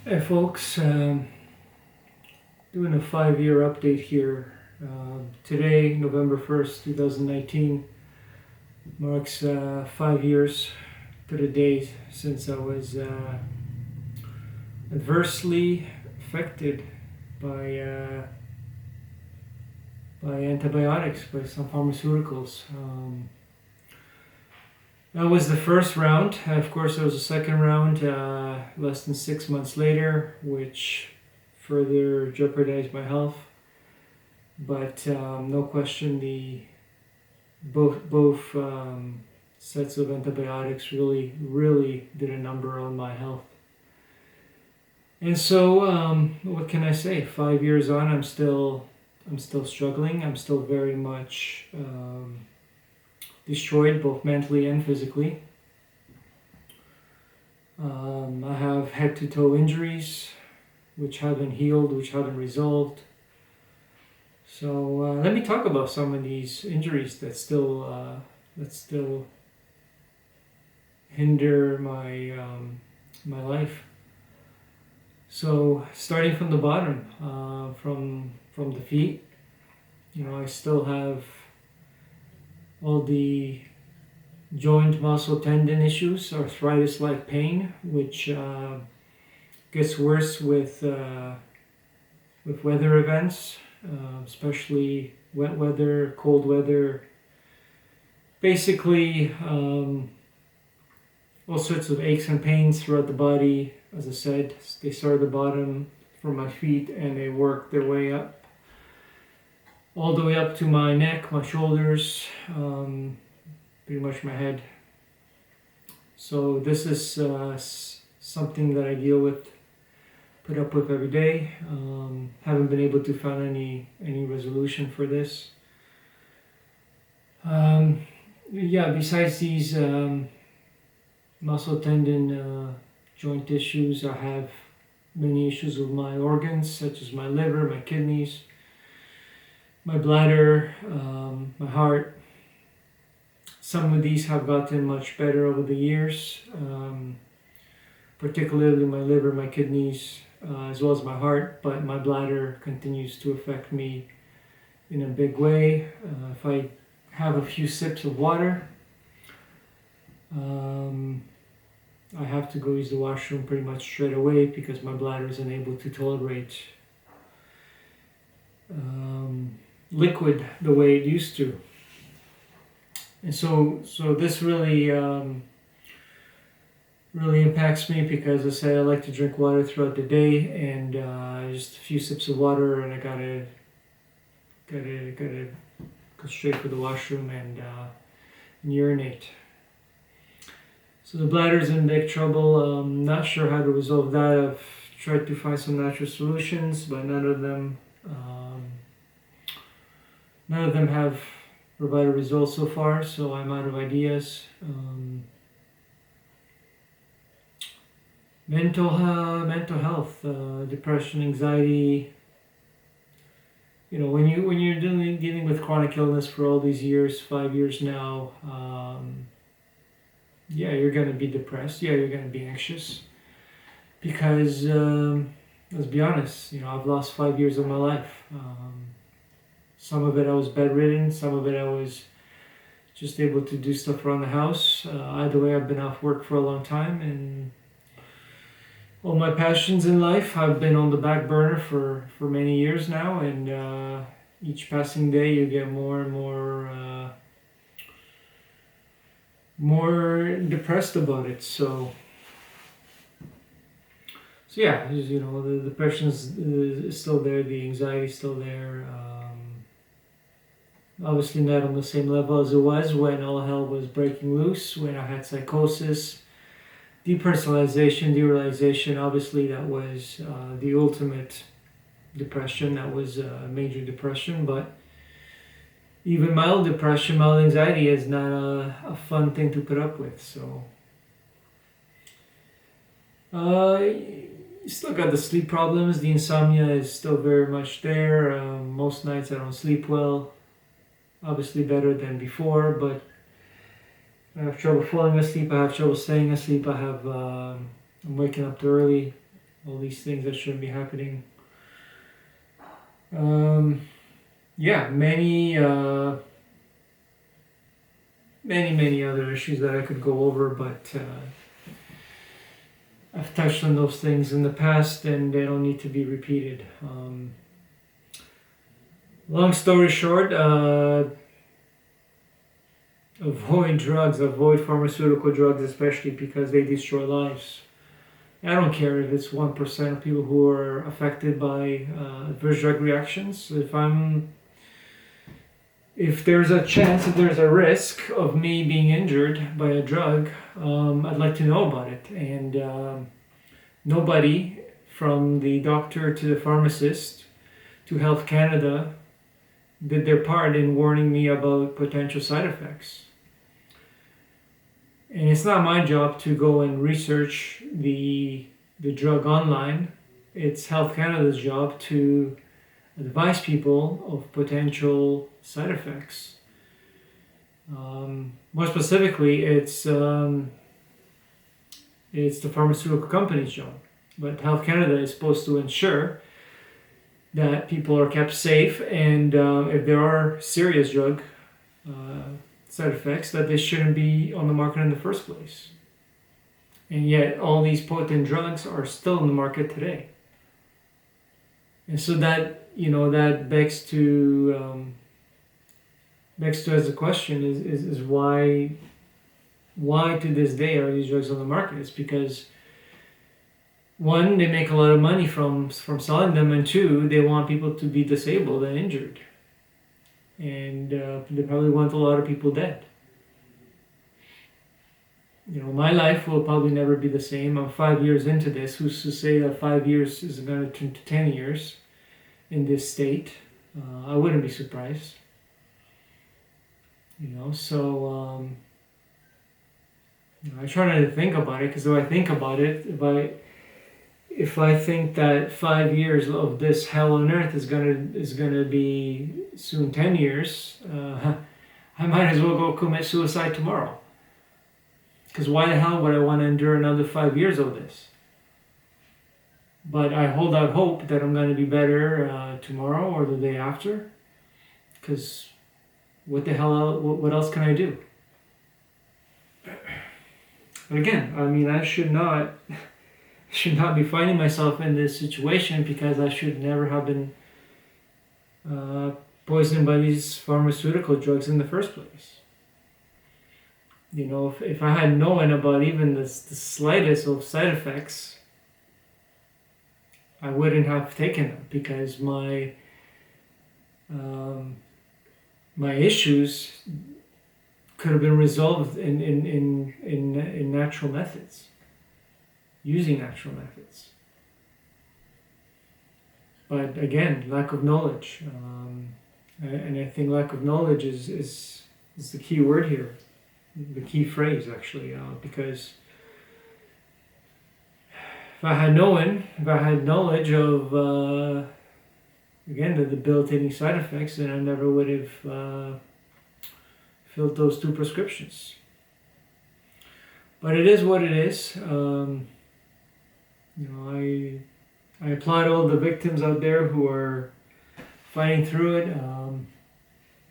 Hey folks, doing a 5-year update here. Today, November 1st, 2019, marks 5 years to the day since I was adversely affected by antibiotics, by some pharmaceuticals. That was the first round. Of course, there was a second round less than 6 months later, which further jeopardized my health. But no question, the both sets of antibiotics really did a number on my health. And so, what can I say? 5 years on, I'm still struggling. I'm still very much destroyed, both mentally and physically. I have head-to-toe injuries, which haven't healed, which haven't resolved. So let me talk about some of these injuries that still hinder my life. So starting from the bottom, from the feet, I still have all the joint, muscle, tendon issues, arthritis-like pain, which gets worse with weather events, especially wet weather, cold weather. Basically, all sorts of aches and pains throughout the body. As I said, they start at the bottom from my feet and they work their way up, all the way up to my neck, my shoulders, pretty much my head. So this is something that I deal with, put up with every day. Haven't been able to find any resolution for this. Besides these muscle, tendon, joint issues, I have many issues with my organs, such as my liver, my kidneys, my bladder, my heart. Some of these have gotten much better over the years, particularly my liver, my kidneys, as well as my heart, but my bladder continues to affect me in a big way. If I have a few sips of water, I have to go use the washroom pretty much straight away because my bladder is unable to tolerate liquid the way it used to. And so this really impacts me because, as I say, I like to drink water throughout the day, and just a few sips of water, and I gotta go straight for the washroom and urinate. So the bladder's in big trouble. Not sure how to resolve that. I've tried to find some natural solutions, but none of them have provided results so far. So I'm out of ideas. Mental health, depression, anxiety. When you're dealing with chronic illness for all these years, 5 years now. You're going to be depressed. Yeah, you're going to be anxious. Because, let's be honest, I've lost 5 years of my life. Some of it I was bedridden. Some of it I was just able to do stuff around the house. Either way, I've been off work for a long time. And all my passions in life have been on the back burner for many years now. And each passing day, you get more and more depressed about it. So the depression is still there, the anxiety is still there. Obviously not on the same level as it was when all hell was breaking loose, when I had psychosis, depersonalization, derealization. Obviously that was the ultimate depression. That was a major depression, but even mild depression, mild anxiety is not a fun thing to put up with. So, you still got the sleep problems. The insomnia is still very much there. Most nights I don't sleep well. Obviously better than before, but I have trouble falling asleep. I have trouble staying asleep. I'm waking up too early. all these things that shouldn't be happening. Yeah, many other issues that I could go over, but I've touched on those things in the past and they don't need to be repeated. Long story short, avoid drugs, avoid pharmaceutical drugs, especially because they destroy lives. I don't care if it's 1% of people who are affected by adverse drug reactions. If there's a chance, if there's a risk of me being injured by a drug, I'd like to know about it. And nobody, from the doctor to the pharmacist to Health Canada, did their part in warning me about potential side effects. And it's not my job to go and research the drug online. It's Health Canada's job to advise people of potential side effects. More specifically, it's the pharmaceutical company's job. But Health Canada is supposed to ensure that people are kept safe, and if there are serious drug side effects, that they shouldn't be on the market in the first place. And yet all these potent drugs are still in the market today. And so that, that begs to as a question is why to this day are these drugs on the market? It's because, one, they make a lot of money from selling them, and two, they want people to be disabled and injured. And they probably want a lot of people dead. My life will probably never be the same. I'm 5 years into this. Who's to say that 5 years is going to turn to 10 years in this state? I wouldn't be surprised. So I try not to think about it, because if I think about it, if I think that 5 years of this hell on earth is gonna be soon 10 years, I might as well go commit suicide tomorrow. Because why the hell would I want to endure another 5 years of this? But I hold out hope that I'm going to be better tomorrow or the day after. Because what the hell? What else can I do? But again, I should not be finding myself in this situation, because I should never have been poisoned by these pharmaceutical drugs in the first place. If I had known about even the slightest of side effects, I wouldn't have taken them, because my issues could have been resolved in natural methods. Using natural methods. But again, lack of knowledge. And I think lack of knowledge is the key word here. The key phrase, actually. Because if I had knowledge of, again, the debilitating side effects, then I never would have filled those 2 prescriptions. But it is what it is. I applaud all the victims out there who are fighting through it.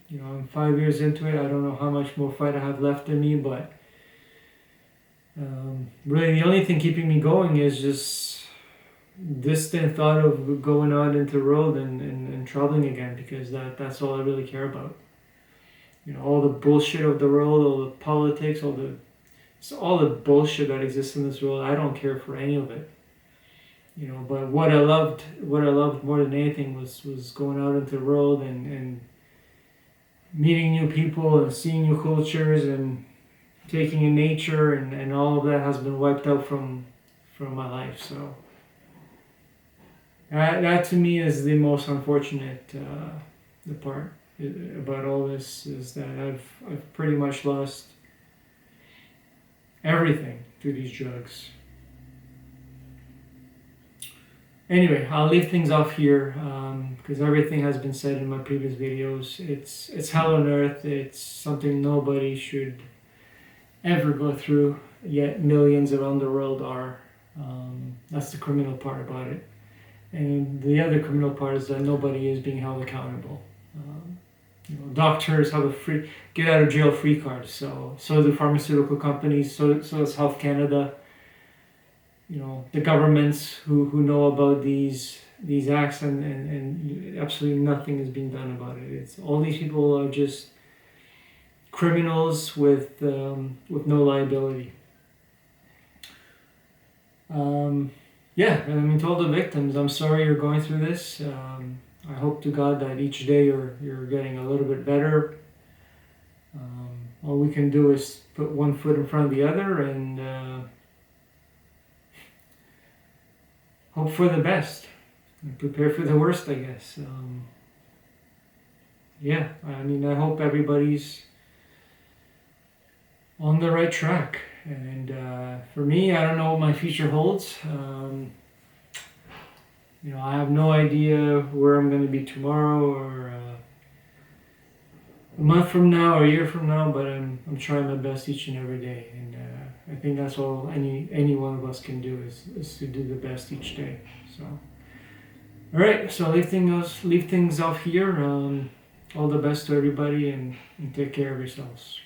I'm 5 years into it. I don't know how much more fight I have left in me, but really the only thing keeping me going is just distant thought of going out into the world and traveling again, because that's all I really care about. All the bullshit of the world, all the politics, all the bullshit that exists in this world, I don't care for any of it. But what I loved more than anything was going out into the world and meeting new people and seeing new cultures and taking in nature, and all of that has been wiped out from my life. So that to me is the most unfortunate the part about all this, is that I've pretty much lost everything to these drugs. Anyway, I'll leave things off here, because everything has been said in my previous videos. It's hell on earth. It's something nobody should ever go through, yet millions around the world are That's the criminal part about it. And the other criminal part is that nobody is being held accountable. Doctors have a free get out of jail free card. So do pharmaceutical companies. So does Health Canada. The governments who know about these acts, and absolutely nothing is being done about it. It's all these people are just criminals with no liability. And to all the victims, I'm sorry you're going through this. I hope to God that each day you're getting a little bit better. All we can do is put one foot in front of the other and hope for the best and prepare for the worst, I guess. I hope everybody's on the right track. And for me, I don't know what my future holds. I have no idea where I'm going to be tomorrow or a month from now or a year from now, but I'm trying my best each and every day. And I think that's all any one of us can do is to do the best each day. So, all right. So leave things off here. All the best to everybody, and take care of yourselves.